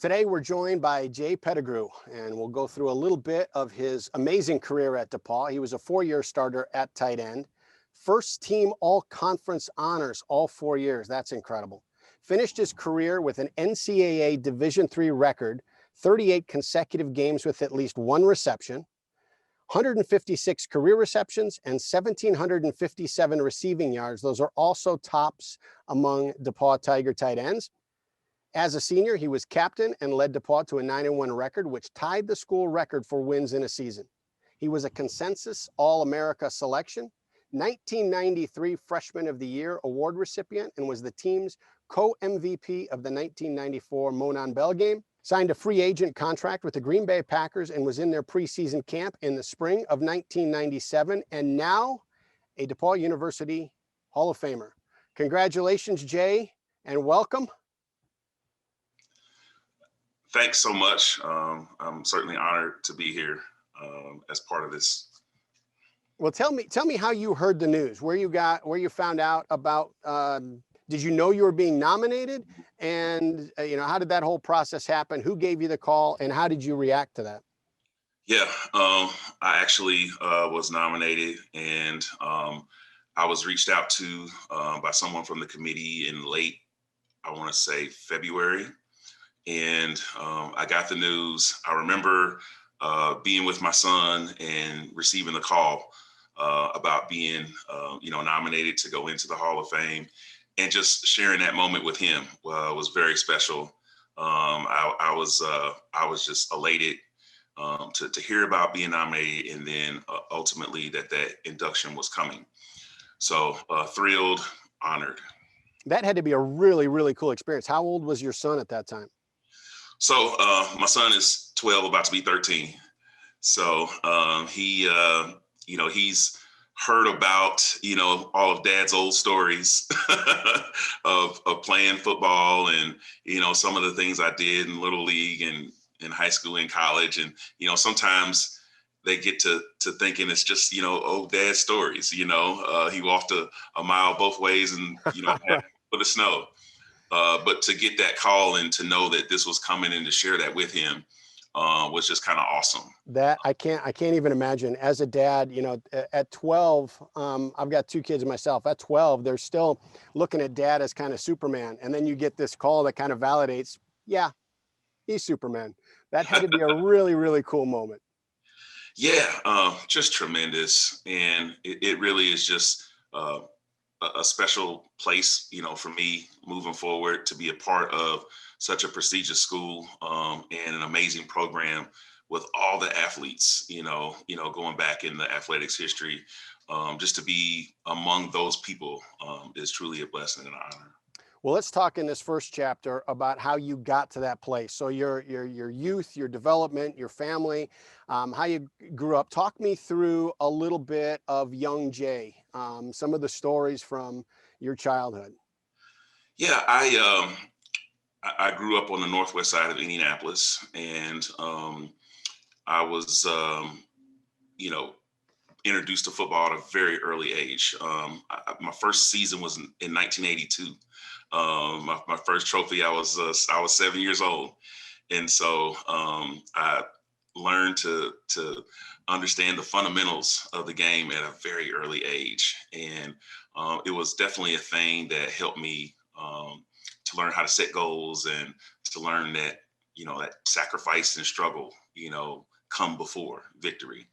Today, we're joined by Jay Pettigrew, and we'll go through a little bit of his amazing career at DePauw. He was a four-year starter at tight end. First team all-conference honors all 4 years. That's incredible. Finished his career with an NCAA Division III record, 38 consecutive games with at least one reception, 156 career receptions, and 1,757 receiving yards. Those are also tops among DePauw Tiger tight ends. As a senior, he was captain and led DePauw to a 9-1 record, which tied the school record for wins in a season. He was a consensus All-America selection, 1993 Freshman of the Year award recipient, and was the team's co-MVP of the 1994 Monon Bell game. Signed a free agent contract with the Green Bay Packers and was in their preseason camp in the spring of 1997, and now a DePauw University Hall of Famer. Congratulations, Jay, and welcome. Thanks so much. I'm certainly honored to be here as part of this. Well, tell me how you heard the news, where you found out about. Did you know you were being nominated, and how did that whole process happen? Who gave you the call, and how did you react to that? Yeah, I actually was nominated, and I was reached out to by someone from the committee in late, I want to say February. And I got the news. I remember being with my son and receiving the call about being, nominated to go into the Hall of Fame, and just sharing that moment with him was very special. I was just elated to hear about being nominated, and then ultimately that induction was coming. So thrilled, honored. That had to be a really, really cool experience. How old was your son at that time? So my son is 12, about to be 13. So he's heard about, all of Dad's old stories of playing football, and, some of the things I did in Little League and in high school and college. And, sometimes they get to thinking it's just, old Dad's stories. He walked a mile both ways and, for the snow. But to get that call and to know that this was coming and to share that with him was just kind of awesome. That I can't even imagine. As a dad, at 12, I've got two kids myself. At 12, they're still looking at Dad as kind of Superman. And then you get this call that kind of validates, yeah, he's Superman. That had to be a really, really cool moment. Yeah, just tremendous. And it really is just a special place, for me moving forward, to be a part of such a prestigious school and an amazing program with all the athletes, going back in the athletics history. Just to be among those people is truly a blessing and an honor. Well, let's talk in this first chapter about how you got to that place. So your youth, your development, your family, how you grew up. Talk me through a little bit of young Jay, some of the stories from your childhood. Yeah, I grew up on the northwest side of Indianapolis, and I was, introduced to football at a very early age. My first season was in 1982. My first trophy, I was 7 years old. And so I learned to understand the fundamentals of the game at a very early age. And it was definitely a thing that helped me to learn how to set goals, and to learn that, that sacrifice and struggle, come before victory.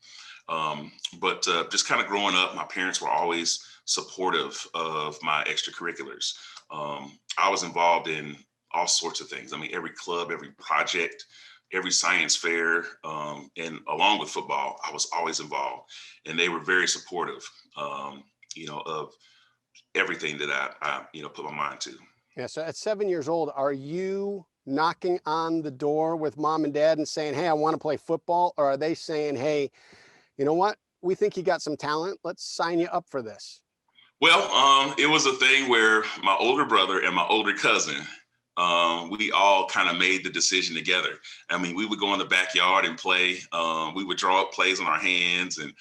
But just kind of growing up, my parents were always supportive of my extracurriculars. I was involved in all sorts of things. I mean, every club, every project, every science fair, and along with football, I was always involved. And they were very supportive, of everything that I put my mind to. Yeah. So at 7 years old, are you knocking on the door with Mom and Dad and saying, hey, I want to play football? Or are they saying, hey, you know what? We think you got some talent. Let's sign you up for this. Well, it was a thing where my older brother and my older cousin, we all kind of made the decision together. I mean, we would go in the backyard and play. We would draw up plays on our hands and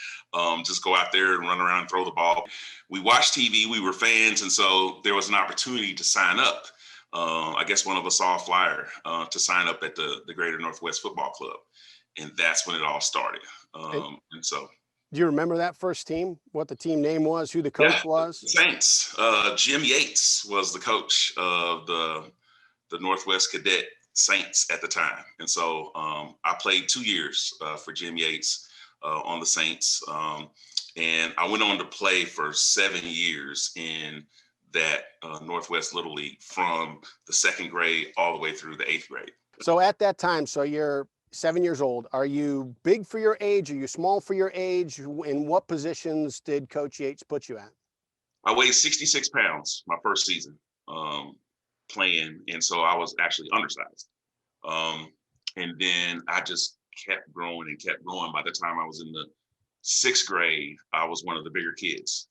just go out there and run around and throw the ball. We watched TV. We were fans. And so there was an opportunity to sign up. I guess one of us saw a flyer to sign up at the Greater Northwest Football Club, and that's when it all started. And And so, do you remember that first team? What the team name was? Who the yeah, coach was? Saints. Jim Yates was the coach of the Northwest Cadet Saints at the time, and so I played 2 years for Jim Yates on the Saints, and I went on to play for 7 years in that Northwest Little League from the second grade all the way through the eighth grade. So at that time, so you're 7 years old. Are you big for your age? Are you small for your age? In what positions did Coach Yates put you at? I weighed 66 pounds my first season um, playing, and so I was actually undersized. And then I just kept growing and kept growing. By the time I was in the sixth grade, I was one of the bigger kids.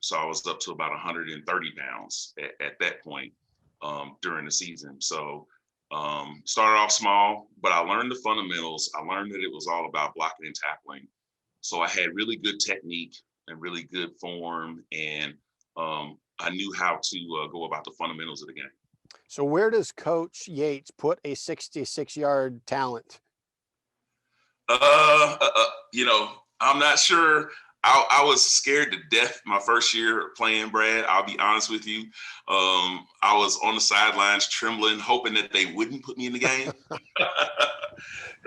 So I was up to about 130 pounds at that point during the season. So started off small, but I learned the fundamentals. I learned that it was all about blocking and tackling. So I had really good technique and really good form, and I knew how to go about the fundamentals of the game. So where does Coach Yates put a 66-yard talent? You know, I'm not sure. I was scared to death my first year playing, Brad. I'll be honest with you. I was on the sidelines trembling, hoping that they wouldn't put me in the game.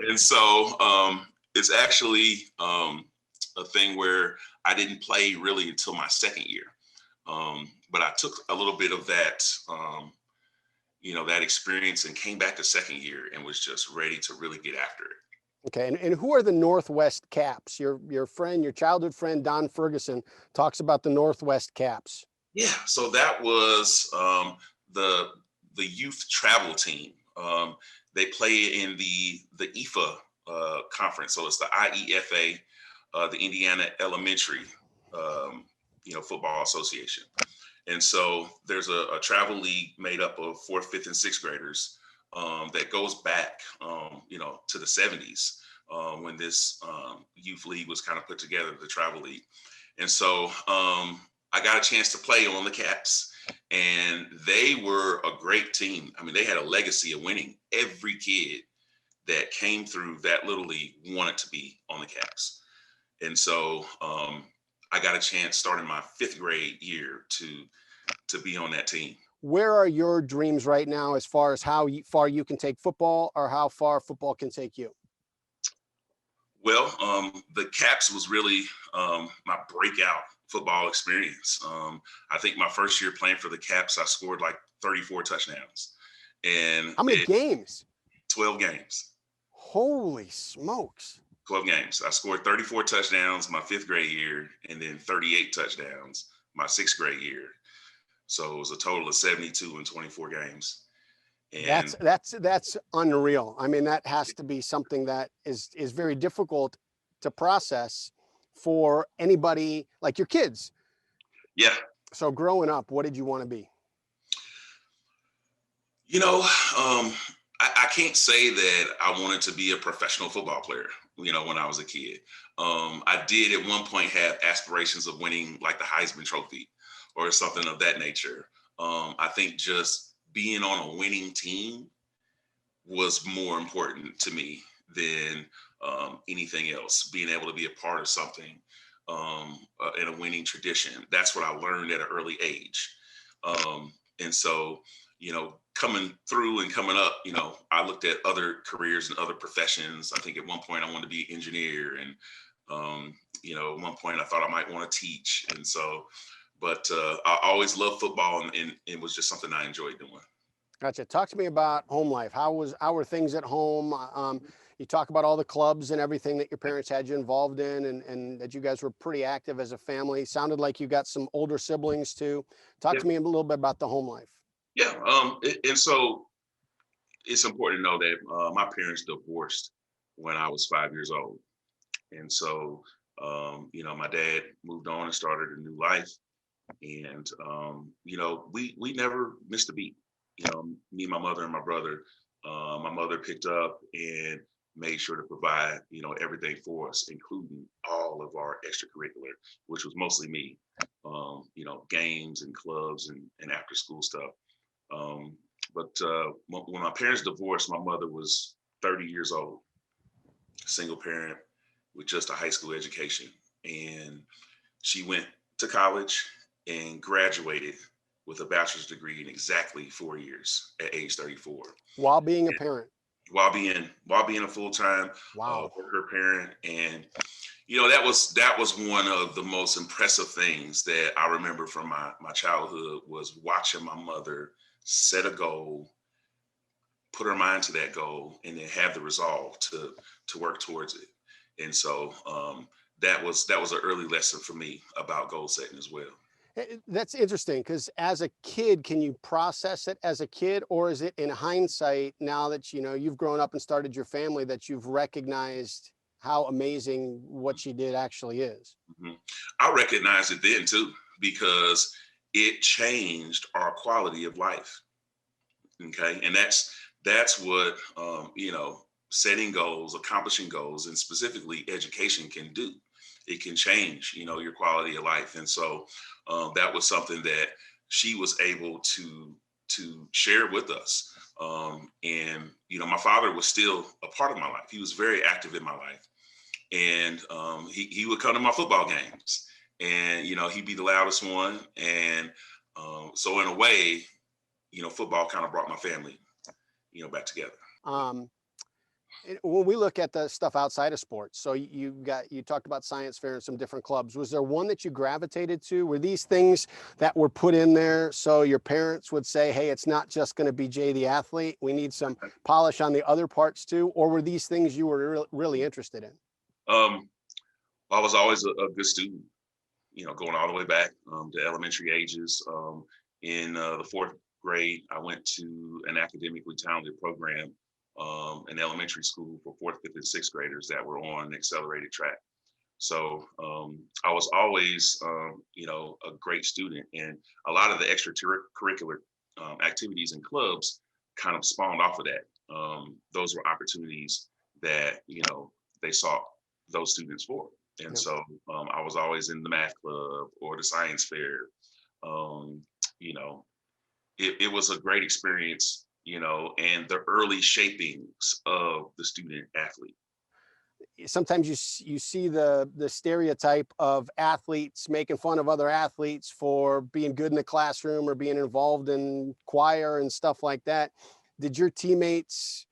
And so it's actually a thing where I didn't play really until my second year. But I took a little bit of that, that experience and came back to second year and was just ready to really get after it. Okay, and who are the Northwest Caps? Your friend, your childhood friend, Don Ferguson, talks about the Northwest Caps. Yeah, so that was the youth travel team. They play in the IFA conference, so it's the IEFA, the Indiana Elementary, Football Association. And so there's a travel league made up of fourth, fifth, and sixth graders that goes back, to the 70s when this youth league was kind of put together, the travel league. And so I got a chance to play on the Caps, and they were a great team. I mean, they had a legacy of winning. Every kid that came through that little league wanted to be on the Caps. And so I got a chance starting my fifth grade year to be on that team. Where are your dreams right now as far as how far you can take football or how far football can take you? Well, the Caps was really my breakout football experience. I think my first year playing for the Caps, I scored like 34 touchdowns. And How many games? 12 games. Holy smokes. 12 games. I scored 34 touchdowns my fifth grade year, and then 38 touchdowns my sixth grade year. So it was a total of 72 in 24 games. And that's unreal. I mean, that has to be something that is very difficult to process for anybody like your kids. Yeah. So growing up, what did you want to be? I can't say that I wanted to be a professional football player, when I was a kid. I did at one point have aspirations of winning like the Heisman Trophy or something of that nature. I think just being on a winning team was more important to me than anything else. Being able to be a part of something in a winning tradition. That's what I learned at an early age. And so, coming through and coming up, I looked at other careers and other professions. I think at one point I wanted to be an engineer, and at one point I thought I might want to teach. And so, but I always loved football, and it was just something I enjoyed doing. Gotcha. Talk to me about home life. How were things at home? You talk about all the clubs and everything that your parents had you involved in, and that you guys were pretty active as a family. Sounded like you got some older siblings too. Talk Yeah. to me a little bit about the home life. Yeah. And so it's important to know that my parents divorced when I was 5 years old. And so, my dad moved on and started a new life. And, we never missed a beat. Me, my mother, and my brother. My mother picked up and made sure to provide, everything for us, including all of our extracurricular, which was mostly me, games and clubs and after school stuff. Um, but when my parents divorced, my mother was 30 years old, single parent with just a high school education. And she went to college and graduated with a bachelor's degree in exactly 4 years at age 34, While being a parent. while being a full-time Wow. worker parent. And that was one of the most impressive things that I remember from my childhood, was watching my mother set a goal, put her mind to that goal, and then have the resolve to work towards it. And so that was an early lesson for me about goal setting as well. That's interesting, because as a kid, can you process it as a kid, or is it in hindsight, now that you've grown up and started your family, that you've recognized how amazing what she did actually is? Mhm. I recognized it then too, because it changed our quality of life. Okay, and that's what setting goals, accomplishing goals, and specifically education can do. It can change your quality of life. And so that was something that she was able to share with us. And my father was still a part of my life. He was very active in my life, and he would come to my football games, and he'd be the loudest one. And so in a way, football kind of brought my family back together. Um, when we look at the stuff outside of sports, so you talked about science fair and some different clubs. Was there one that you gravitated to? Were these things that were put in there so your parents would say, "Hey, it's not just going to be Jay the athlete. We need some polish on the other parts too"? Or were these things you were really interested in? Um, I was always a good student, going all the way back to elementary ages. In the fourth grade, I went to an academically talented program in elementary school for fourth, fifth, and sixth graders that were on an accelerated track. So I was always, a great student, and a lot of the extracurricular activities and clubs kind of spawned off of that. Those were opportunities that they sought those students for, and Yeah. so I was always in the math club or the science fair. Um, you know, it was a great experience, and the early shapings of the student athlete. Sometimes you see the stereotype of athletes making fun of other athletes for being good in the classroom or being involved in choir and stuff like that. Did your teammates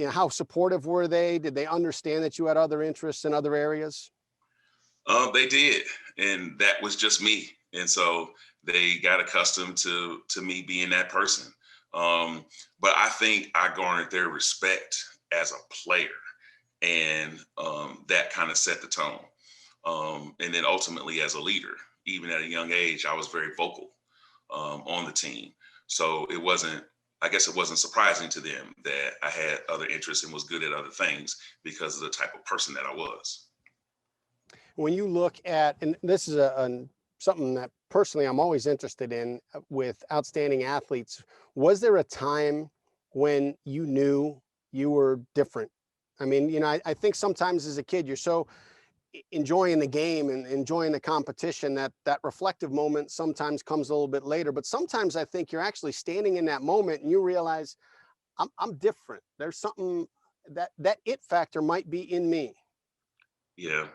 how supportive were they? Did they understand that you had other interests in other areas? They did, and that was just me. And so they got accustomed to me being that person. But I think I garnered their respect as a player, and that kind of set the tone. And then ultimately, as a leader, even at a young age, I was very vocal on the team. So it wasn't. I guess it wasn't surprising to them that I had other interests and was good at other things because of the type of person that I was. When you look at, and this is something that personally I'm always interested in with outstanding athletes, was there a time when you knew you were different? I mean, I think sometimes as a kid, you're so enjoying the game and enjoying the competition that reflective moment sometimes comes a little bit later. But sometimes I think you're actually standing in that moment and you realize I'm different. There's something that it factor might be in me. Yeah.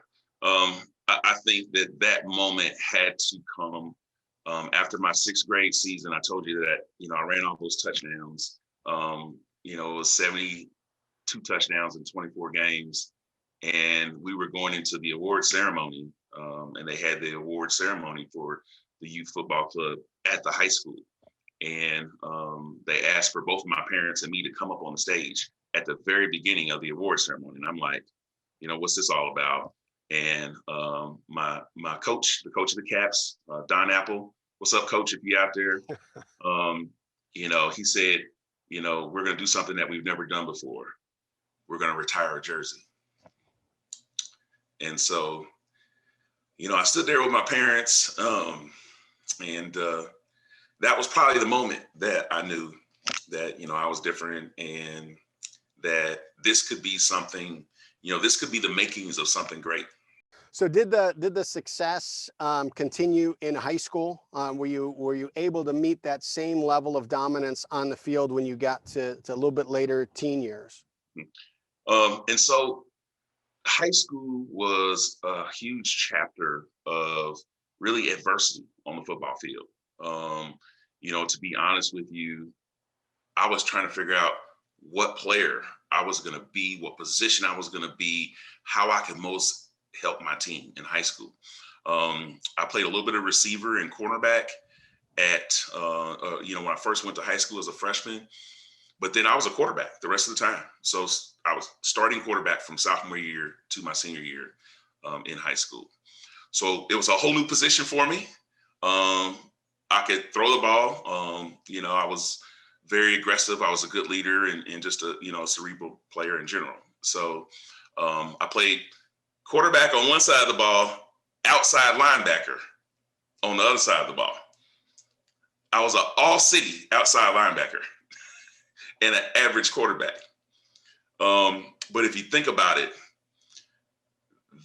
I think that moment had to come after my sixth grade season. I told you that, I ran all those touchdowns. It was 72 touchdowns in 24 games. And we were going into the award ceremony. And they had the award ceremony for the youth football club at the high school. And they asked for both of my parents and me to come up on the stage at the very beginning of the award ceremony. And I'm like, what's this all about? And my coach, the coach of the Caps, Don Apple, what's up, coach, if you're out there? He said, we're going to do something that we've never done before. We're going to retire a jersey. And so, I stood there with my parents, and that was probably the moment that I knew that, I was different, and that this could be something, this could be the makings of something great. So did the success continue in high school? Were you able to meet that same level of dominance on the field when you got to a little bit later teen years? And so high school was a huge chapter of really adversity on the football field. Um, to be honest with you, I was trying to figure out what player I was going to be, what position I was going to be, how I could most help my team in high school. I played a little bit of receiver and cornerback when I first went to high school as a freshman, but then I was a quarterback the rest of the time. So I was starting quarterback from sophomore year to my senior year in high school. So it was a whole new position for me. I could throw the ball. I was very aggressive. I was a good leader and just a cerebral player in general. So I played quarterback on one side of the ball, outside linebacker on the other side of the ball. I was an all-city outside linebacker and an average quarterback. But if you think about it,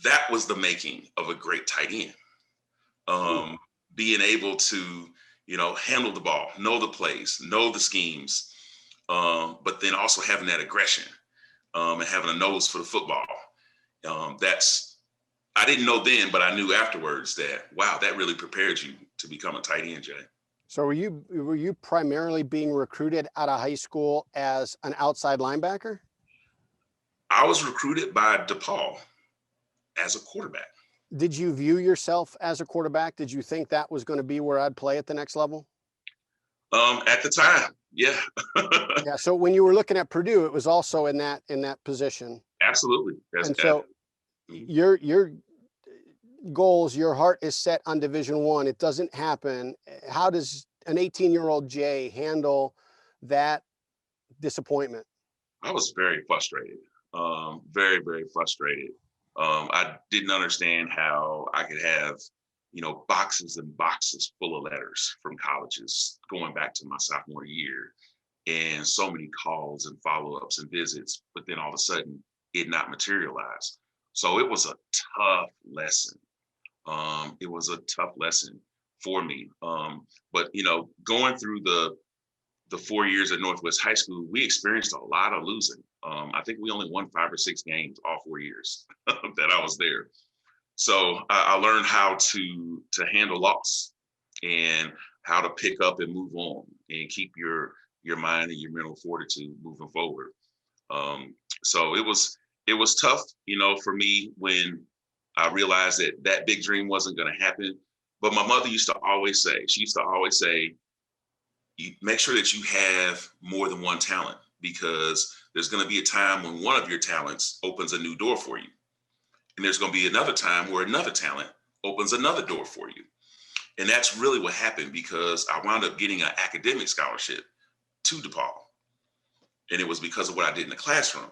that was the making of a great tight end. Being able to, handle the ball, know the plays, know the schemes, but then also having that aggression and having a nose for the football. I didn't know then, but I knew afterwards that, wow, that really prepared you to become a tight end, Jay. So were you primarily being recruited out of high school as an outside linebacker? I was recruited by DePauw as a quarterback. Did you view yourself as a quarterback? Did you think that was going to be where I'd play at the next level? At the time, yeah. Yeah. So when you were looking at Purdue, it was also in that position. Absolutely. And so your goals, your heart is set on Division One. It doesn't happen. How does an 18-year-old Jay handle that disappointment? I was very frustrated, very, very frustrated. I didn't understand how I could have, boxes and boxes full of letters from colleges going back to my sophomore year and so many calls and follow-ups and visits, but then all of a sudden it not materialized. So it was a tough lesson. It was a tough lesson for me. But going through the 4 years at Northwest High School, we experienced a lot of losing. I think we only won 5 or 6 games all 4 years that I was there. So I learned how to handle loss and how to pick up and move on and keep your mind and your mental fortitude moving forward. So it was tough, for me when I realized that big dream wasn't going to happen. But my mother used to always say, you make sure that you have more than one talent, because there's going to be a time when one of your talents opens a new door for you. And there's going to be another time where another talent opens another door for you. And that's really what happened, because I wound up getting an academic scholarship to DePauw. And it was because of what I did in the classroom.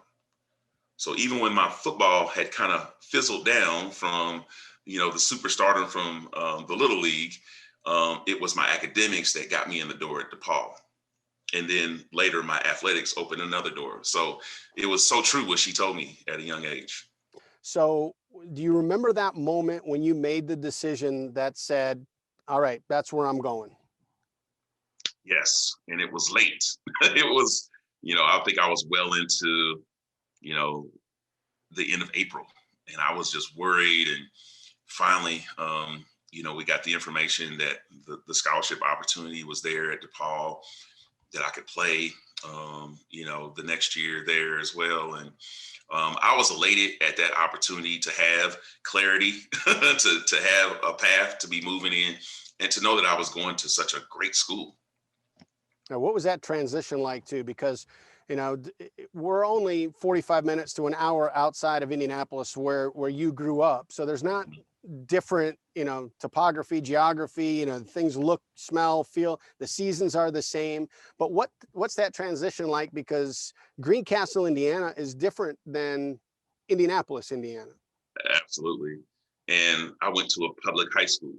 So even when my football had kind of fizzled down from, the superstardom from the Little League, it was my academics that got me in the door at DePauw. And then later my athletics opened another door. So it was so true what she told me at a young age. So do you remember that moment when you made the decision that said, all right, that's where I'm going? Yes. And it was late. It was, I think I was well into, the end of April. And I was just worried. And finally, we got the information that the scholarship opportunity was there at DePauw, that I could play, the next year there as well. And I was elated at that opportunity to have clarity, to have a path to be moving in, and to know that I was going to such a great school. Now, what was that transition like too? Because, we're only 45 minutes to an hour outside of Indianapolis where you grew up. So there's not different, topography, geography, things look, smell, feel, the seasons are the same. But what's that transition like? Because Greencastle, Indiana is different than Indianapolis, Indiana. Absolutely. And I went to a public high school,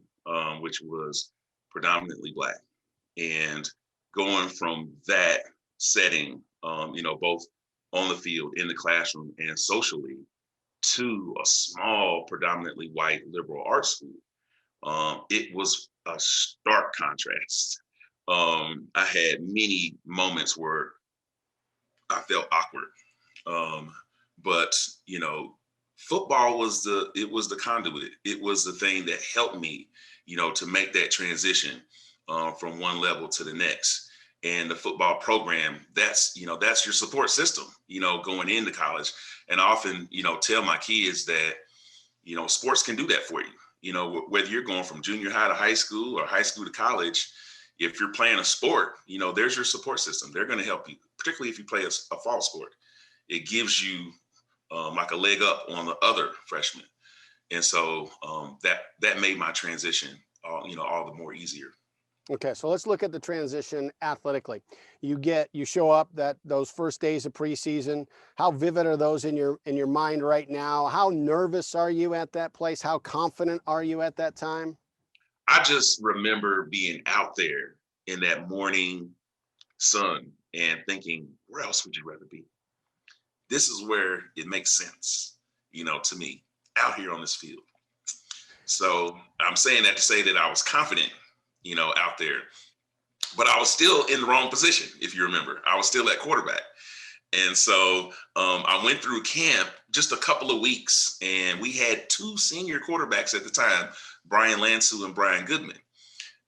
which was predominantly Black. And going from that setting, both on the field, in the classroom, and socially, to a small, predominantly white liberal arts school, it was a stark contrast. I had many moments where I felt awkward. But football was the conduit. It was the thing that helped me, to make that transition from one level to the next. And the football program, that's your support system, going into college. And I often, tell my kids that, sports can do that for you. Whether you're going from junior high to high school or high school to college, if you're playing a sport, there's your support system. They're going to help you, particularly if you play a fall sport. It gives you like a leg up on the other freshmen. And so that made my transition, all the more easier. Okay, so let's look at the transition athletically. You show up those first days of preseason. How vivid are those in your mind right now? How nervous are you at that place? How confident are you at that time? I just remember being out there in that morning sun and thinking, where else would you rather be? This is where it makes sense, to me, out here on this field. So I'm saying that to say that I was confident, out there, but I was still in the wrong position. If you remember, I was still at quarterback. And so I went through camp just a couple of weeks, and we had two senior quarterbacks at the time, Brian Lansu and Brian Goodman.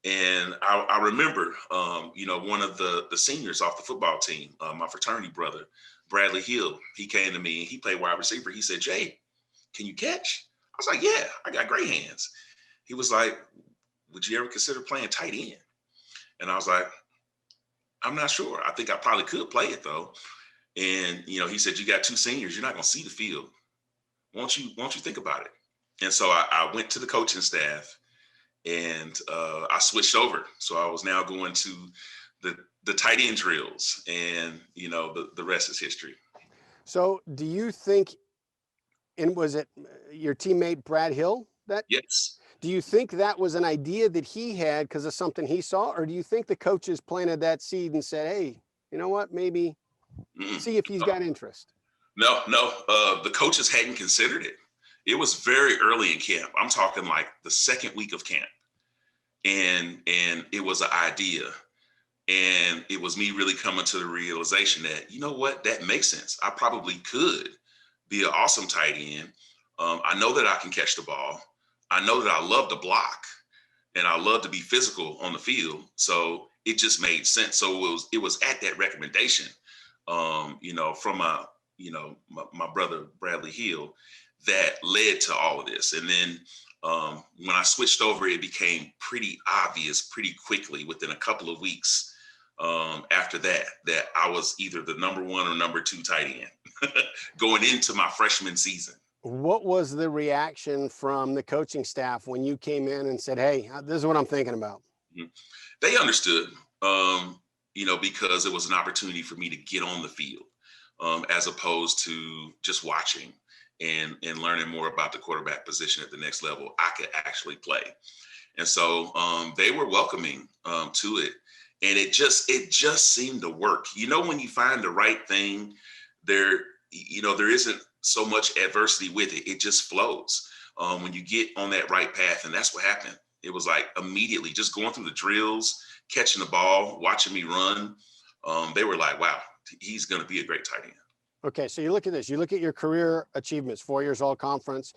And I remember, one of the seniors off the football team, my fraternity brother, Bradley Hill, he came to me and he played wide receiver. He said, "Jay, can you catch?" I was like, "Yeah, I got great hands." He was like, "Would you ever consider playing tight end?" And I was like, "I'm not sure. I think I probably could play it though." And, he said, "You got two seniors. You're not going to see the field. Won't you think about it?" And so I went to the coaching staff and I switched over. So I was now going to the tight end drills, and, the rest is history. So do you think, and was it your teammate Brad Hill Yes. do you think that was an idea that he had because of something he saw? Or do you think the coaches planted that seed and said, hey, you know what, maybe Mm-mm. see if he's got interest? No, no. The coaches hadn't considered it. It was very early in camp. I'm talking like the second week of camp. And it was an idea. And it was me really coming to the realization that, you know what, that makes sense. I probably could be an awesome tight end. I know that I can catch the ball. I know that I love to block and I love to be physical on the field. So it just made sense. So it was at that recommendation, from my brother Bradley Hill, that led to all of this. And then when I switched over, it became pretty obvious pretty quickly within a couple of weeks after that I was either the number one or number two tight end going into my freshman season. What was the reaction from the coaching staff when you came in and said, hey, this is what I'm thinking about? Mhm. They understood, because it was an opportunity for me to get on the field, as opposed to just watching and learning more about the quarterback position at the next level. I could actually play. And so they were welcoming to it. And it just seemed to work. When you find the right thing, there isn't so much adversity with it. It just flows when you get on that right path. And that's what happened. It was like immediately just going through the drills, catching the ball, watching me run. They were like, wow, he's going to be a great tight end. Okay, so you look at this, you look at your career achievements, 4 years all conference,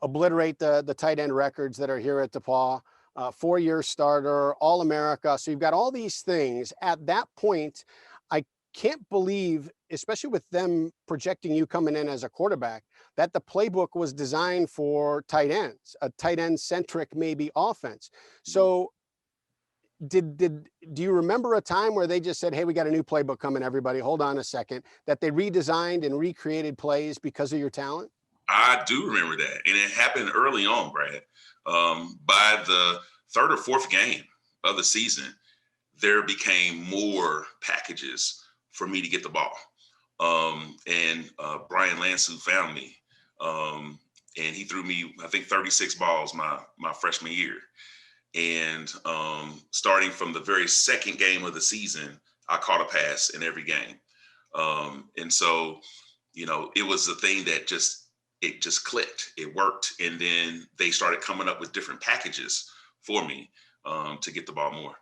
obliterate the tight end records that are here at DePauw, 4-year starter, All America. So you've got all these things. At that point, I can't believe, especially with them projecting you coming in as a quarterback, that the playbook was designed for tight ends, a tight end centric maybe offense. So do you remember a time where they just said, hey, we got a new playbook coming, everybody, hold on a second, that they redesigned and recreated plays because of your talent? I do remember that. And it happened early on, Brad. By the third or fourth game of the season, there became more packages for me to get the ball. And Brian Lansu found me. And he threw me, I think, 36 balls my freshman year. And starting from the very second game of the season, I caught a pass in every game. And so, it was a thing that just it just clicked. It worked. And then they started coming up with different packages for me to get the ball more.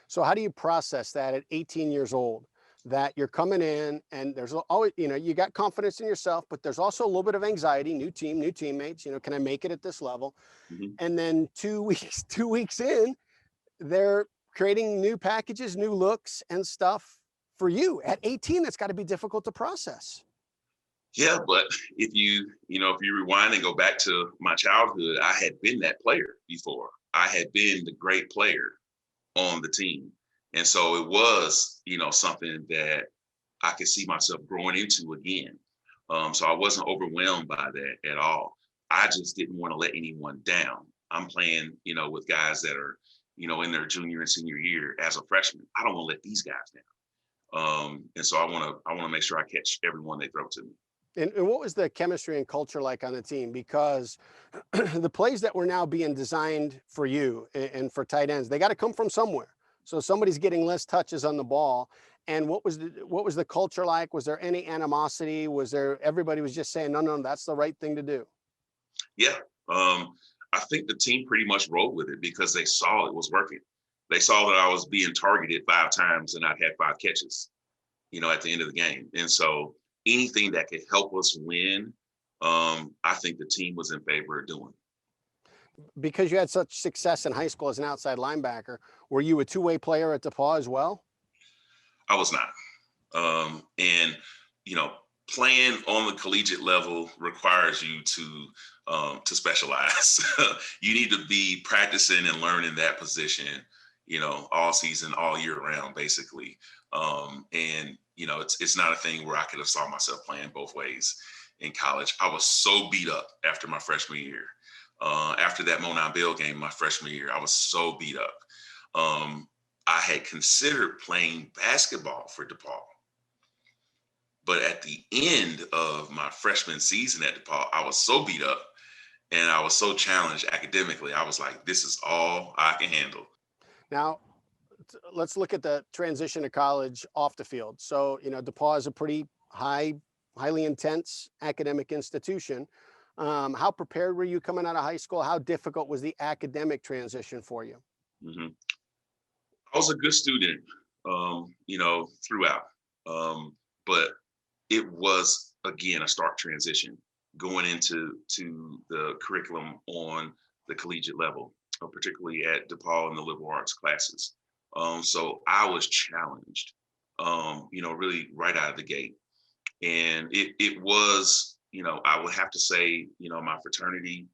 So how do you process that at 18 years old, that you're coming in and there's always, you got confidence in yourself, but there's also a little bit of anxiety, new team, new teammates, can I make it at this level? Mhm. And then 2 weeks, 2 weeks in, they're creating new packages, new looks and stuff for you at 18. That's got to be difficult to process. Yeah, but if you rewind and go back to my childhood, I had been that player before. I had been the great player on the team. And so it was, something that I could see myself growing into again. So I wasn't overwhelmed by that at all. I just didn't want to let anyone down. I'm playing, with guys that are, in their junior and senior year as a freshman. I don't want to let these guys down. And so I want to make sure I catch everyone they throw to me. And what was the chemistry and culture like on the team? Because the plays that were now being designed for you and for tight ends, they got to come from somewhere. So somebody's getting less touches on the ball. And what was the culture like? Was there any animosity? Was there everybody was just saying, no, no, that's the right thing to do? Yeah. I think the team pretty much rolled with it because they saw it was working. They saw that I was being targeted 5 times and I'd had 5 catches, at the end of the game. And so anything that could help us win, I think the team was in favor of doing. Because you had such success in high school as an outside linebacker, were you a two-way player at DePauw as well? I was not. And, playing on the collegiate level requires you to specialize. You need to be practicing and learning that position, all season, all year round, basically. And it's not a thing where I could have saw myself playing both ways in college. I was so beat up after my freshman year. After that Monon Bill game, my freshman year, I was so beat up. I had considered playing basketball for DePauw. But at the end of my freshman season at DePauw, I was so beat up and I was so challenged academically. I was like, this is all I can handle. Now, let's look at the transition to college off the field. So, DePauw is a pretty highly intense academic institution. How prepared were you coming out of high school? How difficult was the academic transition for you? Mhm. I was a good student, throughout. But it was, again, a stark transition going into the curriculum on the collegiate level, particularly at DePauw in the liberal arts classes. So I was challenged, really right out of the gate. And it was, I would have to say, my fraternity,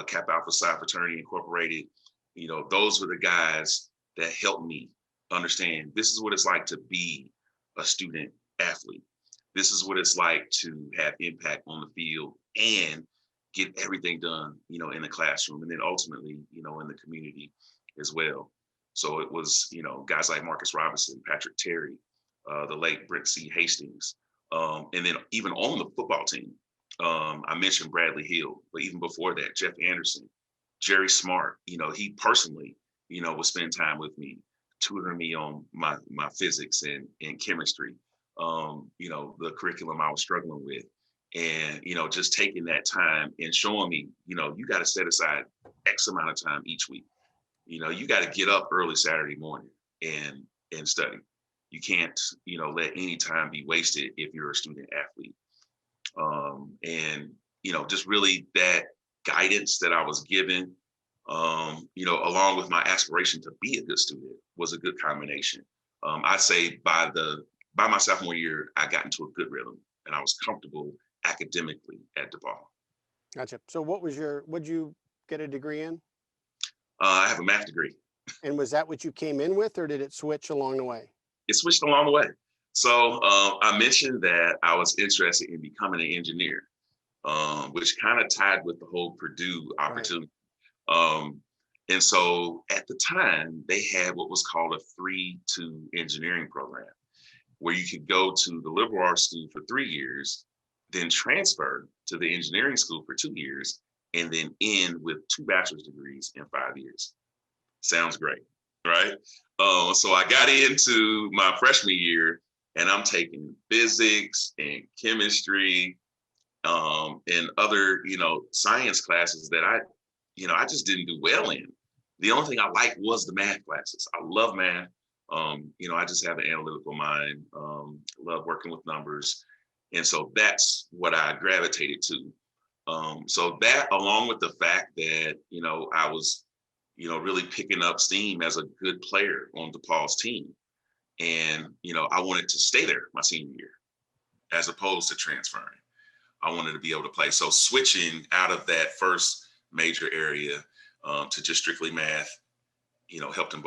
Kappa Alpha Psi Fraternity Incorporated, those were the guys that helped me understand this is what it's like to be a student athlete. This is what it's like to have impact on the field and get everything done, in the classroom and then ultimately, in the community as well. So it was, guys like Marcus Robinson, Patrick Terry, the late Brent C. Hastings. And then even on the football team, I mentioned Bradley Hill, but even before that, Jeff Anderson, Jerry Smart, he personally, would spend time with me, tutoring me on my physics and chemistry, the curriculum I was struggling with. And, just taking that time and showing me, you got to set aside X amount of time each week. You got to get up early Saturday morning and study. You can't, let any time be wasted if you're a student athlete. And, just really that guidance that I was given, along with my aspiration to be a good student was a good combination. I'd say by my sophomore year, I got into a good rhythm and I was comfortable academically at DePauw. Gotcha. So what'd you get a degree in? I have a math degree. And was that what you came in with, or did it switch along the way? It switched along the way. So I mentioned that I was interested in becoming an engineer, which kind of tied with the whole Purdue opportunity. Right. And so at the time, they had what was called a 3-2 engineering program, where you could go to the liberal arts school for 3 years, then transfer to the engineering school for 2 years, and then end with 2 bachelor's degrees in 5 years. Sounds great, right? So I got into my freshman year and I'm taking physics and chemistry and other, science classes that I just didn't do well in. The only thing I liked was the math classes. I love math. I just have an analytical mind, love working with numbers. And so that's what I gravitated to. So that, along with the fact that, I was, really picking up steam as a good player on DePauw's team. And, I wanted to stay there my senior year as opposed to transferring. I wanted to be able to play. So switching out of that first major area to just strictly math, helped in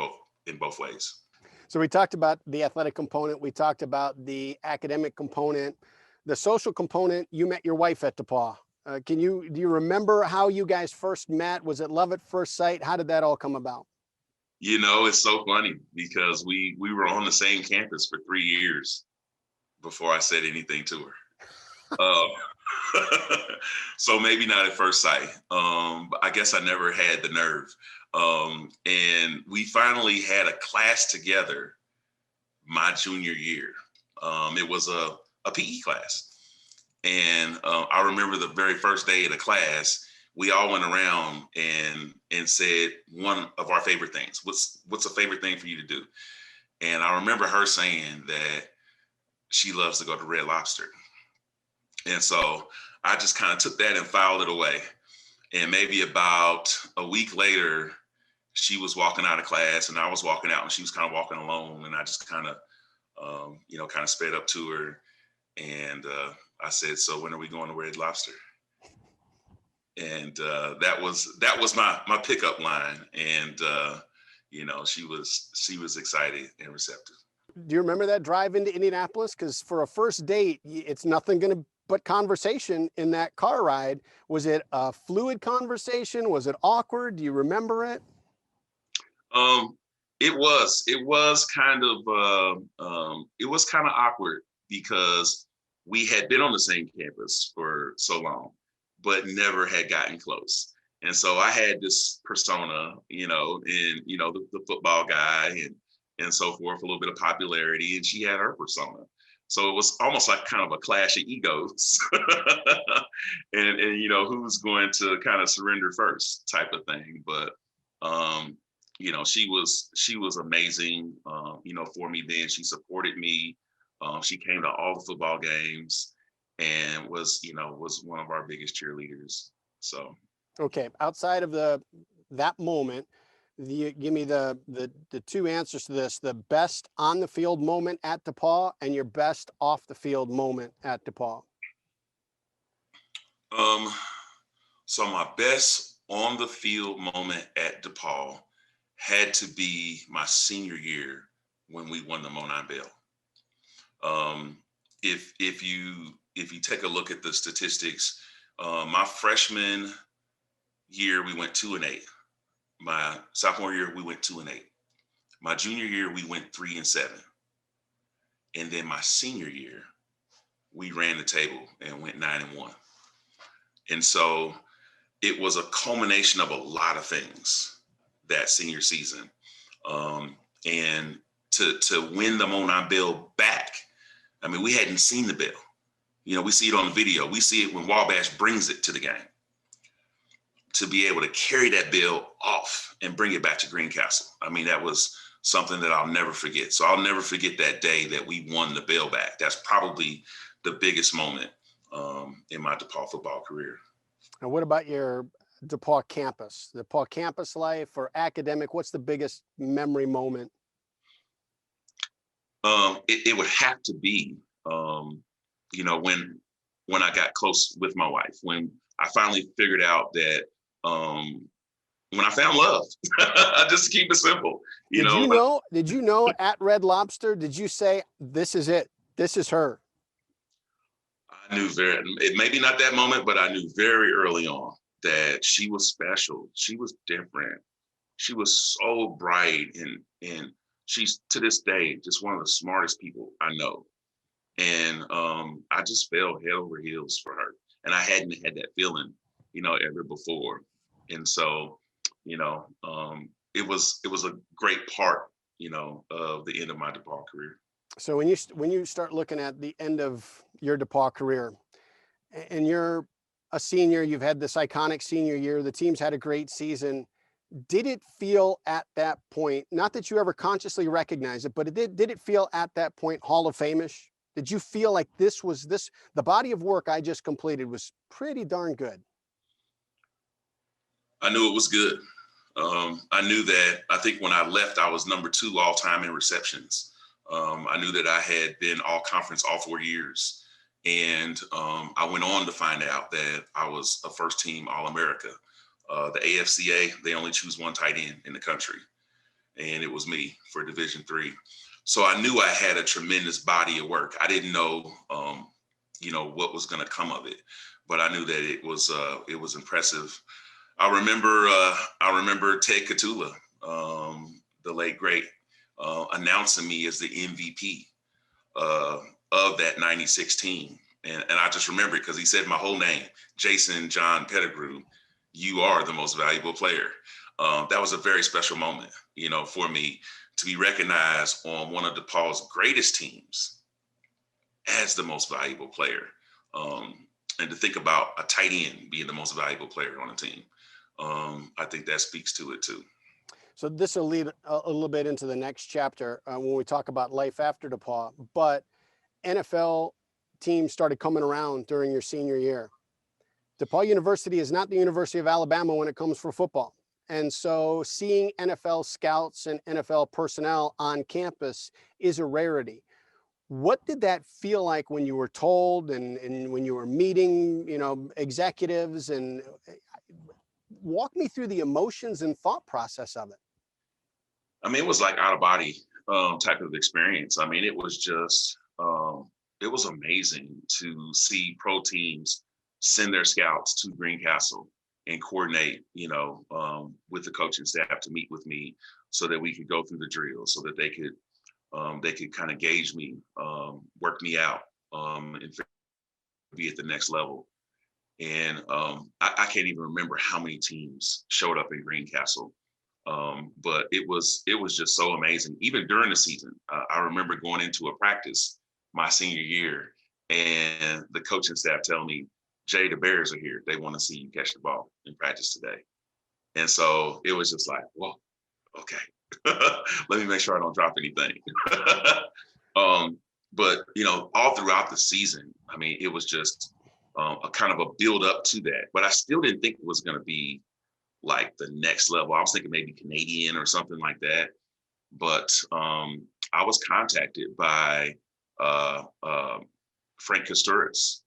both ways. So we talked about the athletic component. We talked about the academic component, the social component. You met your wife at DePauw. Do you remember how you guys first met? Was it love at first sight? How did that all come about? It's so funny because we were on the same campus for 3 years before I said anything to her. So maybe not at first sight. But I guess I never had the nerve. And we finally had a class together my junior year. It was a PE class. And I remember the very first day of the class, we all went around and said one of our favorite things. What's a favorite thing for you to do? And I remember her saying that she loves to go to Red Lobster. And so I just kind of took that and filed it away. And maybe about a week later, she was walking out of class and I was walking out and she was kind of walking alone. And I just kind of, kind of sped up to her. And I said, "So when are we going to Red Lobster?" And that was my pickup line. And, she was excited and receptive. Do you remember that drive into Indianapolis? Because for a first date, it's nothing but conversation in that car ride. Was it a fluid conversation? Was it awkward? Do you remember it? It was kind of awkward because we had been on the same campus for so long, but never had gotten close. And so I had this persona, the football guy and so forth, a little bit of popularity, and she had her persona. So it was almost like kind of a clash of egos and who's going to kind of surrender first type of thing. But, she was amazing, for me then. She supported me. She came to all the football games and was one of our biggest cheerleaders. So. Okay. Outside of that moment, give me the two answers to this: the best on the field moment at DePauw and your best off the field moment at DePauw. So my best on the field moment at DePauw had to be my senior year when we won the Monon Bell. If you take a look at the statistics, my freshman year we went 2-8. My sophomore year we went 2-8. My junior year we went 3-7. And then my senior year we ran the table and went 9-1. And so it was a culmination of a lot of things that senior season. And to win the Monon Bell back, I mean, we hadn't seen the bell. We see it on the video. We see it when Wabash brings it to the game. To be able to carry that bell off and bring it back to Greencastle, I mean, that was something that I'll never forget. So I'll never forget that day that we won the bell back. That's probably the biggest moment in my DePauw football career. And what about your DePauw campus life or academic? What's the biggest memory moment? It would have to be, when I got close with my wife, when I finally figured out that, when I found love, just to keep it simple, Did you know at Red Lobster, did you say, "This is it, this is her"? I knew maybe not that moment, but I knew very early on that she was special. She was different. She was so bright, and she's to this day just one of the smartest people I know. And I just fell head over heels for her, and I hadn't had that feeling, ever before. And so, it was a great part, of the end of my DePauw career. So when you start looking at the end of your DePauw career, And you're a senior, you've had this iconic senior year, the team's had a great season. Did it feel at that point, not that you ever consciously recognized it, but did it feel at that point Hall of Fame-ish? Did you feel like the body of work I just completed was pretty darn good? I knew it was good. I knew that, I think when I left, I was number 2 all time in receptions. I knew that I had been all conference all 4 years. And I went on to find out that I was a first team All-America. The AFCA, they only choose one tight end in the country. And it was me for Division III. So I knew I had a tremendous body of work. I didn't know, what was going to come of it, but I knew that it was impressive. I remember Ted Catula, the late great, announcing me as the MVP of that '96 team, and I just remember it because he said my whole name, Jason John Pettigrew. You are the most valuable player. That was a very special moment, for me to be recognized on one of DePauw's greatest teams as the most valuable player, and to think about a tight end being the most valuable player on a team. I think that speaks to it too. So this will lead a little bit into the next chapter when we talk about life after DePauw, but NFL teams started coming around during your senior year. DePauw University is not the University of Alabama when it comes for football. And so seeing NFL scouts and NFL personnel on campus is a rarity. What did that feel like when you were told and when you were meeting, executives, and walk me through the emotions and thought process of it? I mean, it was like out of body type of experience. I mean, it was just, it was amazing to see pro teams send their scouts to Greencastle and coordinate, with the coaching staff to meet with me so that we could go through the drills, so that they could kind of gauge me, work me out, and be at the next level. And I can't even remember how many teams showed up in Greencastle. But it was just so amazing. Even during the season, I remember going into a practice my senior year and the coaching staff telling me, Jay, the Bears are here. They want to see you catch the ball in practice today. And so it was just like, whoa, okay. Let me make sure I don't drop anything. But, all throughout the season, I mean, it was just a kind of a build up to that. But I still didn't think it was going to be like the next level. I was thinking maybe Canadian or something like that. But I was contacted by Frank Costuris,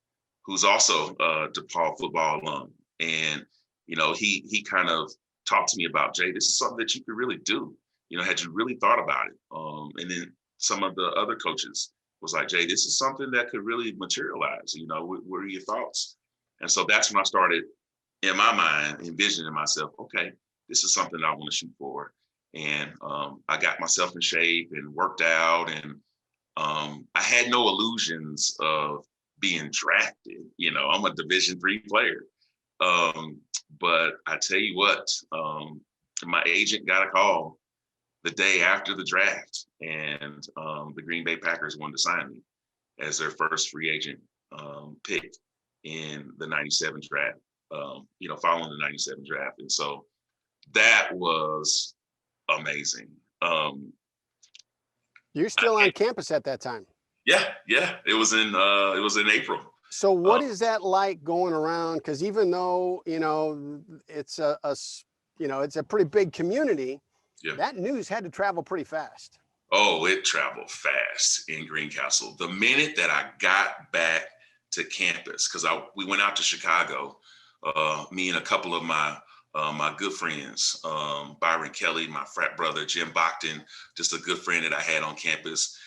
who's also a DePauw football alum. And, he kind of talked to me about, Jay, this is something that you could really do. Had you really thought about it? And then some of the other coaches was like, Jay, this is something that could really materialize. What are your thoughts? And so that's when I started, in my mind, envisioning myself, okay, this is something I want to shoot for. And I got myself in shape and worked out, and I had no illusions of being drafted. I'm a Division III player. But I tell you what, my agent got a call the day after the draft, and the Green Bay Packers wanted to sign me as their first free agent pick in the '97 draft. Following the '97 draft. And so that was amazing. You're still on campus at that time. Yeah. It was in April. So what is that like going around? Because even though, it's it's a pretty big community, Yeah. that news had to travel pretty fast. Oh, it traveled fast in Greencastle. The minute that I got back to campus, because we went out to Chicago, me and a couple of my good friends, Byron Kelly, my frat brother, Jim Bockton, just a good friend that I had on campus.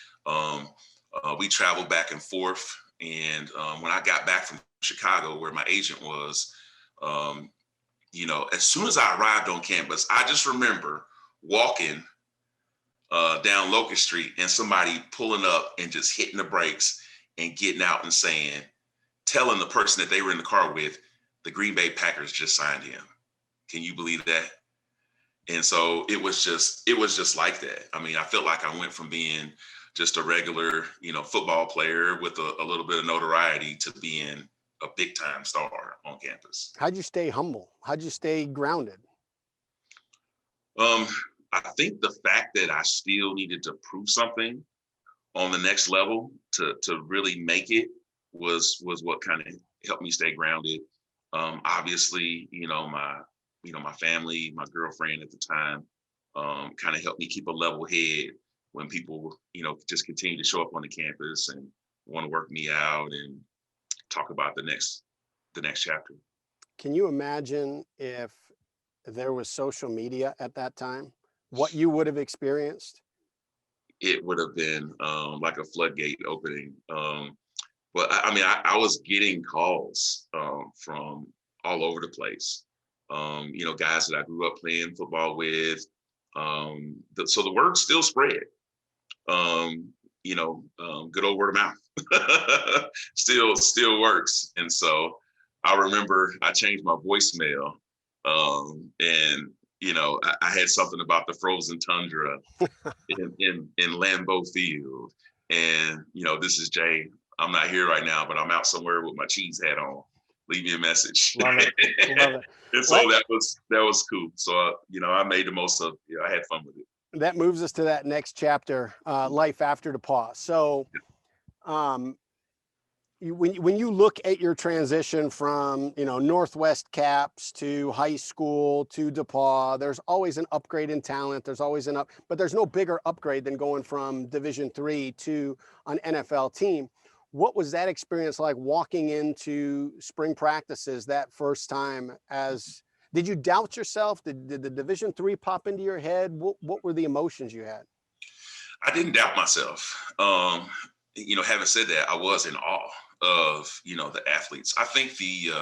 We traveled back and forth. And when I got back from Chicago, where my agent was, as soon as I arrived on campus, I just remember walking down Locust Street and somebody pulling up and just hitting the brakes and getting out and telling the person that they were in the car with, the Green Bay Packers just signed him. Can you believe that? And so it was just like that. I mean, I felt like I went from being just a regular, football player with a little bit of notoriety to being a big time star on campus. How'd you stay humble? How'd you stay grounded? Um, I think the fact that I still needed to prove something on the next level to really make it was what kind of helped me stay grounded. Obviously, my family, my girlfriend at the time, kind of helped me keep a level head when people, just continue to show up on the campus and want to work me out and talk about the next chapter. Can you imagine if there was social media at that time, what you would have experienced? It would have been like a floodgate opening. But I mean, I was getting calls from all over the place. Guys that I grew up playing football with. So the word still spread. Good old word of mouth still works. And so I remember I changed my voicemail, and I had something about the frozen tundra in Lambeau Field, and this is Jay. I'm not here right now, but I'm out somewhere with my cheese hat on. Leave me a message. Love it. Love it. And so that was cool. So I made the most of. I had fun with it. That moves us to that next chapter, life after DePauw. So, when you look at your transition from Northwest Caps to high school to DePauw, there's always an upgrade in talent. There's always but there's no bigger upgrade than going from Division III to an NFL team. What was that experience like walking into spring practices that first time? Did you doubt yourself? Did the Division III pop into your head? What were the emotions you had? I didn't doubt myself. Having said that, I was in awe of the athletes. I think the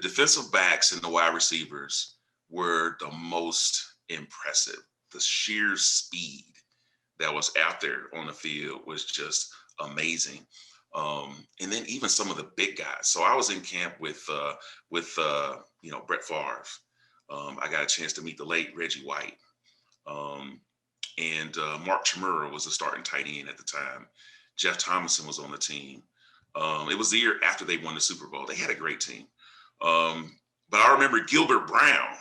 defensive backs and the wide receivers were the most impressive. The sheer speed that was out there on the field was just amazing. And then even some of the big guys. So I was in camp with Brett Favre. I got a chance to meet the late Reggie White. And Mark Chmura was the starting tight end at the time. Jeff Thomason was on the team. It was the year after they won the Super Bowl. They had a great team. But I remember Gilbert Brown,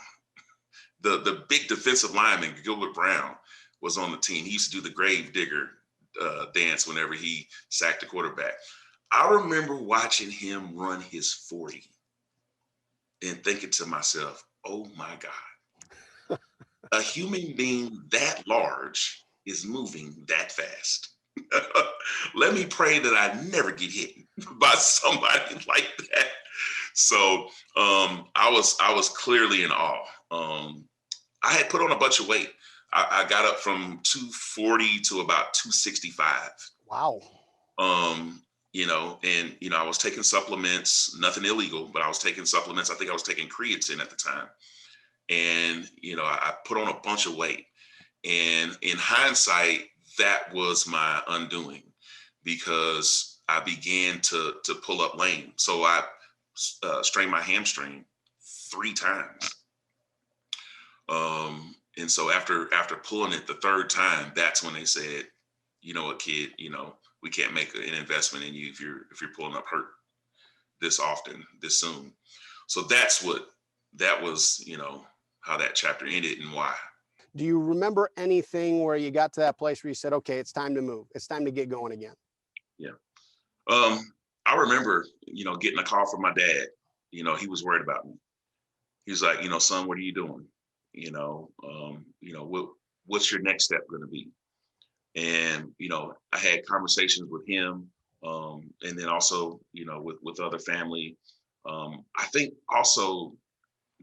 the big defensive lineman, Gilbert Brown, was on the team. He used to do the grave digger dance whenever he sacked the quarterback. I remember watching him run his 40 and thinking to myself, oh my God, a human being that large is moving that fast. Let me pray that I never get hit by somebody like that. So I was clearly in awe. I had put on a bunch of weight. I got up from 240 to about 265. Wow. I was taking supplements, nothing illegal, but I was taking supplements. I think I was taking creatine at the time. And, I put on a bunch of weight. And in hindsight, that was my undoing because I began to pull up lame. So I strained my hamstring 3 times. And so after pulling it the 3rd time, that's when they said, you know what, kid, we can't make an investment in you if you're pulling up hurt this often, this soon. So that was, how that chapter ended and why. Do you remember anything where you got to that place where you said, okay, it's time to move. It's time to get going again? Yeah. I remember, getting a call from my dad. He was worried about me. He was like, son, what are you doing? What's your next step going to be? And, I had conversations with him, and then also, with other family. I think also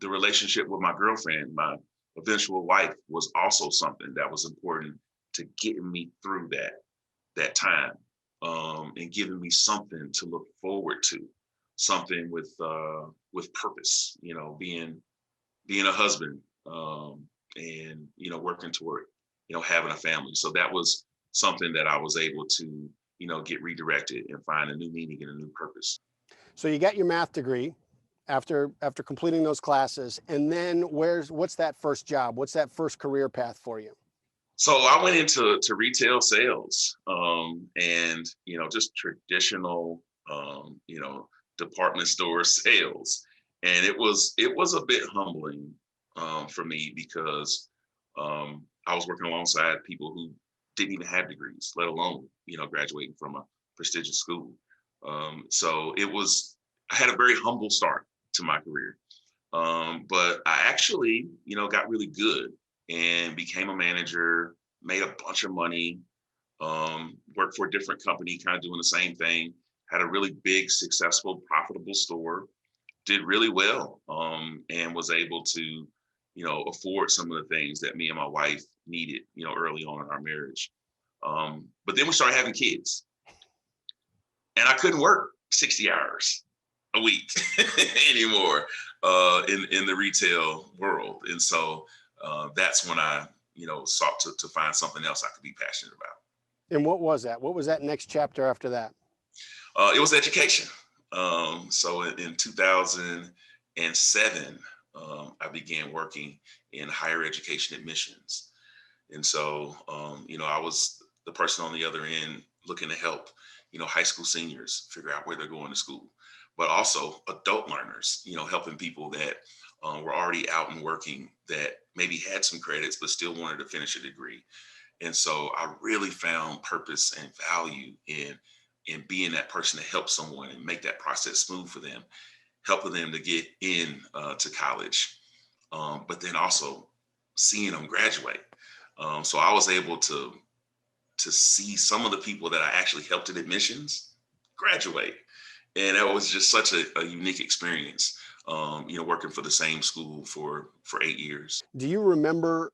the relationship with my girlfriend, my eventual wife, was also something that was important to getting me through that time, and giving me something to look forward to, something with purpose, being a husband, and, working toward, having a family. So that was something that I was able to, get redirected and find a new meaning and a new purpose. So you got your math degree after completing those classes. And then what's that first job? What's that first career path for you? So I went into retail sales, and, just traditional, department store sales. And it was a bit humbling for me because I was working alongside people who didn't even have degrees, let alone, graduating from a prestigious school. So I had a very humble start to my career. But I actually, got really good and became a manager, made a bunch of money, worked for a different company, kind of doing the same thing, had a really big, successful, profitable store, did really well, and was able to, afford some of the things that me and my wife needed, early on in our marriage. But then we started having kids, and I couldn't work 60 hours a week anymore in the retail world. And so that's when I, sought to find something else I could be passionate about. And what was that? What was that next chapter after that? It was education. So in 2007, I began working in higher education admissions. And so, I was the person on the other end looking to help, high school seniors figure out where they're going to school, but also adult learners, helping people that were already out and working that maybe had some credits, but still wanted to finish a degree. And so I really found purpose and value in being that person to help someone and make that process smooth for them, helping them to get in to college, but then also seeing them graduate. So I was able to see some of the people that I actually helped in admissions graduate, and that was just such a unique experience. Working for the same school for 8 years. Do you remember,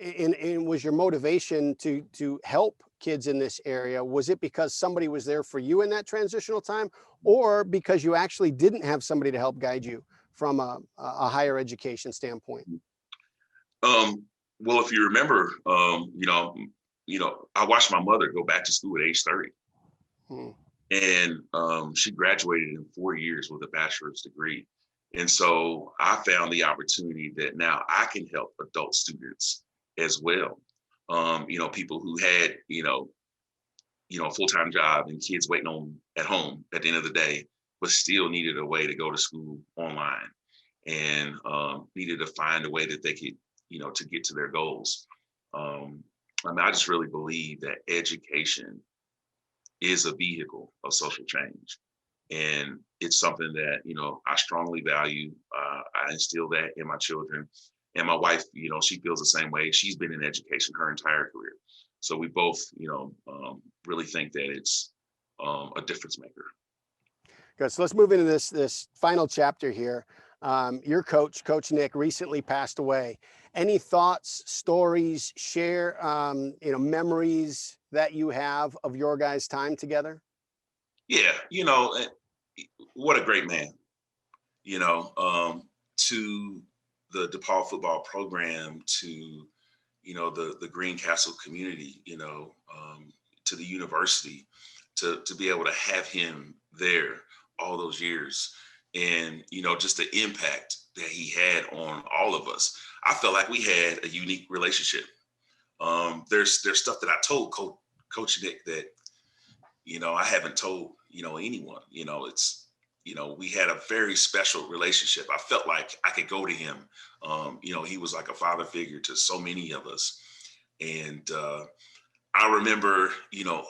and was your motivation to help kids in this area, was it because somebody was there for you in that transitional time, or because you actually didn't have somebody to help guide you from a higher education standpoint? Well, if you remember, I watched my mother go back to school at age 30. Hmm. And she graduated in 4 years with a bachelor's degree. And so I found the opportunity that now I can help adult students as well. People who had, a full-time job and kids waiting on at home at the end of the day, but still needed a way to go to school online, and needed to find a way that they could, to get to their goals. I just really believe that education is a vehicle of social change. And it's something that, I strongly value. I instill that in my children. And my wife, she feels the same way. She's been in education her entire career. So we both, really think that it's a difference maker. Good. So let's move into this final chapter here. Your coach, Coach Nick, recently passed away. Any thoughts, stories, share, memories that you have of your guys' time together? Yeah, what a great man, to the DePauw football program, to, the Greencastle community, to the university, to be able to have him there all those years, and, just the impact that he had on all of us. I felt like we had a unique relationship. There's stuff that I told Coach Nick that, I haven't told, anyone. We had a very special relationship. I felt like I could go to him. He was like a father figure to so many of us. And I remember,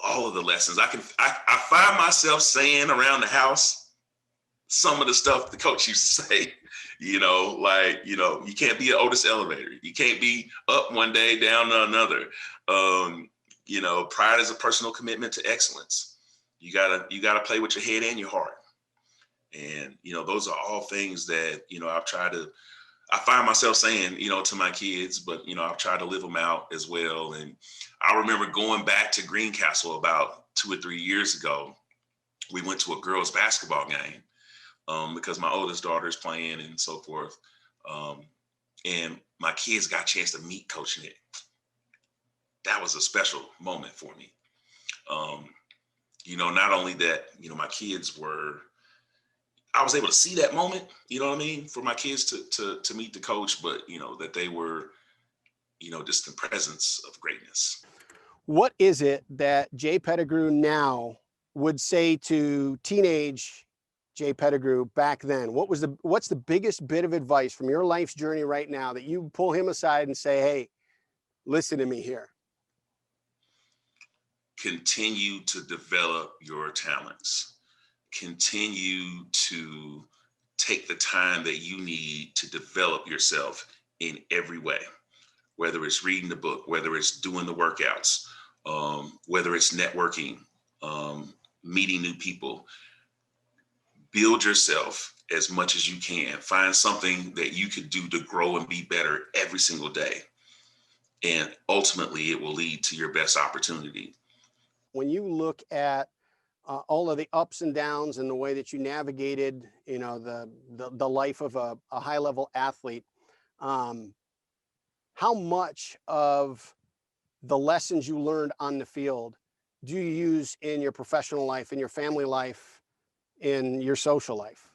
all of the lessons. I find myself saying around the house some of the stuff the coach used to say, you can't be an Otis elevator. You can't be up one day, down another. Pride is a personal commitment to excellence. You gotta play with your head and your heart. And, those are all things that, I find myself saying, to my kids, but, I've tried to live them out as well. And I remember going back to Greencastle about 2 or 3 years ago. We went to a girls' basketball game because my oldest daughter is playing and so forth. And my kids got a chance to meet Coach Nick. That was a special moment for me. Not only that, my kids I was able to see that moment, for my kids to meet the coach, but, that they were, just the presence of greatness. What is it that Jay Pettigrew now would say to teenage Jay Pettigrew back then, what's the biggest bit of advice from your life's journey right now that you pull him aside and say, hey, listen to me here? Continue to develop your talents. Continue to take the time that you need to develop yourself in every way, whether it's reading the book, whether it's doing the workouts, whether it's networking, meeting new people. Build yourself as much as you can. Find something that you could do to grow and be better every single day. And ultimately, it will lead to your best opportunity. When you look at all of the ups and downs and the way that you navigated, the life of a high level athlete, how much of the lessons you learned on the field do you use in your professional life, in your family life, in your social life?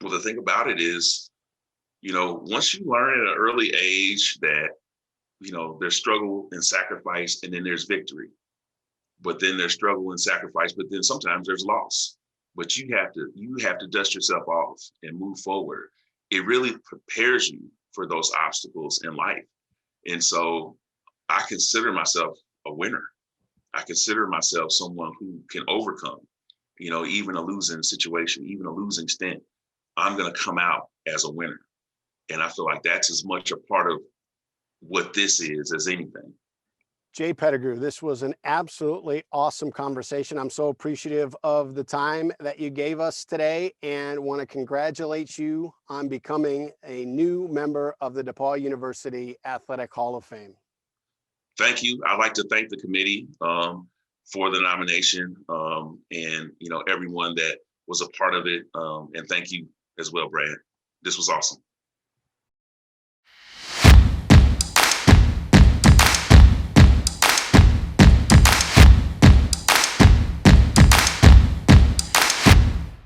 Well, the thing about it is, once you learn at an early age that, there's struggle and sacrifice, and then there's victory, but then there's struggle and sacrifice, but then sometimes there's loss. But you have to dust yourself off and move forward. It really prepares you for those obstacles in life. And so I consider myself a winner. I consider myself someone who can overcome, even a losing situation, even a losing stint. I'm going to come out as a winner. And I feel like that's as much a part of what this is as anything. Jay Pettigrew, this was an absolutely awesome conversation. I'm so appreciative of the time that you gave us today and want to congratulate you on becoming a new member of the DePauw University Athletic Hall of Fame. Thank you. I'd like to thank the committee for the nomination and, everyone that was a part of it. And thank you as well, Brad. This was awesome.